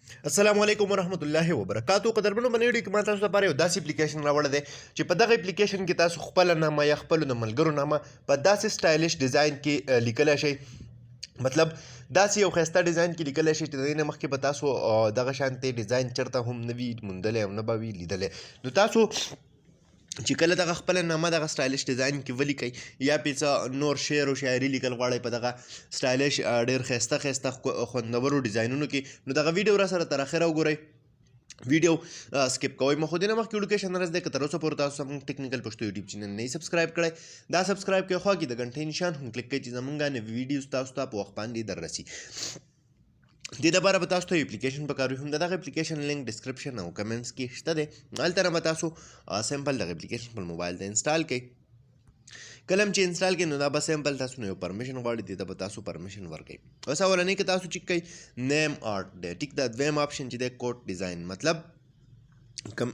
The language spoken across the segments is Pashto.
السلام علیکم ورحمت الله وبرکاتو. قدرمنو باندې کې ما تاسو لپاره یو داسې اپلیکیشن راوړی دی چې په دغه اپلیکیشن کې تاسو خپل نامه یا خپل د ملګرو نامه په داسې سټایلیش ډیزاین کې لیکلی شئ. مطلب داسې یو ښایسته ډیزاین کې لیکلی شئ چې د دې نه مخکې به تاسو دغه شانتې ډیزاین چېرته هم نه وي موندلی او نه به وي لیدلی. نو تاسو چې کله دغه خپله نامه دغه سټایلیش ډیزاین کې ولیکئ یا پې څه نور شعر و شاعري لیکل غواړئ په دغه سټایلیش ډېر ښایسته ښایسته خوندورو ډیزاینونو کې، نو دغه ویډیو را سره تر اخره وګورئ. ویډیو سکپ کوئ. مخ دې نه مخکې ایډوکیشن رس دی که تر اوسه پورې تاسو زموږ ټیکنیکل پښتو یوټیوب چینل نه یې سبسکرایب کړی، دا سبسکرایب کړئ، خوا کې د غنټۍ نشان هم کلیک کړئ چې زموږ نوي ویډیوز تاسو ته په وخت باندې در رسي. دې دپاره به تاسو ته اپلیکیشن پکار وي. هم د دغه اپلیکیشن لینک ډسکرپشن او کمنټس کې شته دی. هلته نه به تاسو سمپل دغه اپلیکیشن خپل موبایل ته انسټال کړئ. کله هم چې انسټال کړئ نو دا به سمپل تاسو نه یو پرمیشن غواړي، دې ته به تاسو پرمیشن ورکړئ. اوس اولنۍ کې تاسو چیک کوئ نیم آرټ دی، ټیک ده. دویم آپشن چې دی کوډ ډیزاین، مطلب کم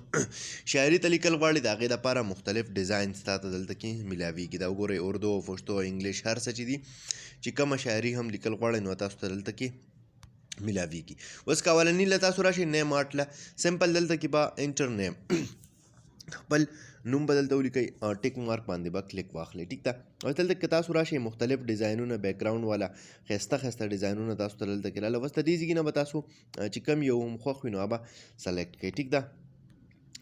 شاعري ته لیکل غواړي د هغې دپاره مختلف ډیزاینز تا ته دلته کې میلاویږي. دا وګورئ اردو، پښتو، انګلیش، هر څه چې دي چې کومه شاعري هم لیکل غواړئ نو تاسو ته دلته کې میلاویږي. اوس که اولني له تاسو راشئ نیم آرټ له سمپل دلته کې به انټر نیم خپل نوم به دلته ولیکئ، ټیک مارک باندې به کلیک واخلئ، ټیک ده. اوس دلته که تاسو راشئ مختلف ډیزاینونه بیکګراونډ والا ښایسته ښایسته ډیزاینونه تاسو ته دلته کې راغله. اوس د دې ځای نه به تاسو چې کوم یو هم خوښ وي نو هغه به سلیکټ کړئ، ټیک ده.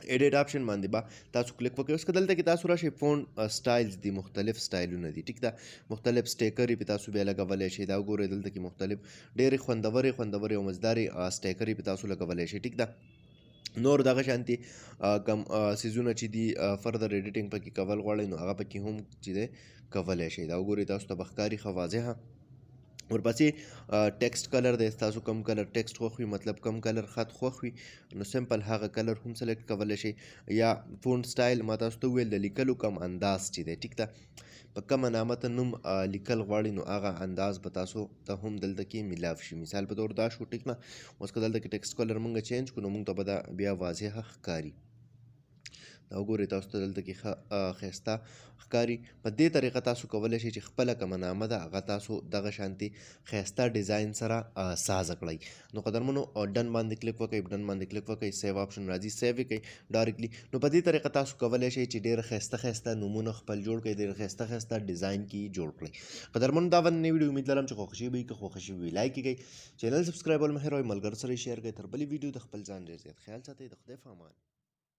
ایډیټ آپشن باندې به تاسو کلیک وکړئ. اوس که دلته کې تاسو راشئ فونټ سټایلز دي، مختلف سټایلونه دي، ټیک ده. مختلف سټیکرې پې تاسو بیا لګولی شئ. دا وګورئ دلته کې مختلف ډېرې خوندورې او مزدارې سټیکرې پې تاسو لګولی شئ، ټیک ده. نور دغه شانتي کم سیزونه چې دي فردر ایډیټینګ پکې کول غواړئ نو هغه پکې هم چې دی کولی شئ. دا وګورئ تاسو ته به ښکاري ښه واضحه. ورپسې ټیکسټ کلر دی، تاسو کوم کلر ټیکسټ خوښ وي، مطلب کوم کلر خط خوښ وي نو سمپل هغه کلر هم سلیکټ کولی شئ. یا فونټ سټایل ما تاسو ته وویل د لیکلو کوم انداز چې دی، ټیک ده. په کومه نامه ته نوم لیکل غواړئ نو هغه انداز به تاسو ته هم دلته کې میلاو شي. مثال په طور دا شو، ټیک نه. اوس که دلته کې ټیکسټ کلر مونږ چینج کړو نو مونږ ته به دا بیا واضحه ښکاري. دا وګورئ تاسو ته دلته کې ښه ښایسته ښکاري. په دې طریقه تاسو کولی شئ چې خپله کومه نامه ده هغه تاسو دغه شانتې ښایسته ډیزاین سره سازه کړئ. نو قدرمنو ډن باندې کلیک وکړئ، ډن باندې کلیک وکړئ، سیو آپشن راځي، سیو یې کړئ ډایرکټلی. نو په دې طریقه تاسو کولی شئ چې ډېر ښایسته ښایسته نومونه خپل جوړ کړئ، ډېر ښایسته ښایسته ډیزاین کې جوړ کړئ. قدرمنو دا نوې ویډیو امید لرم چې خوښه شوې به وي. که خوښه شوې وي لایک یې کړئ، چینل سبسکرایبول مه هېروئ، ملګرو سره یې شیر کړئ. تر بلې ویډیو د خپل ځان ډېر زیات خیال ساتئ. د خدای په امان.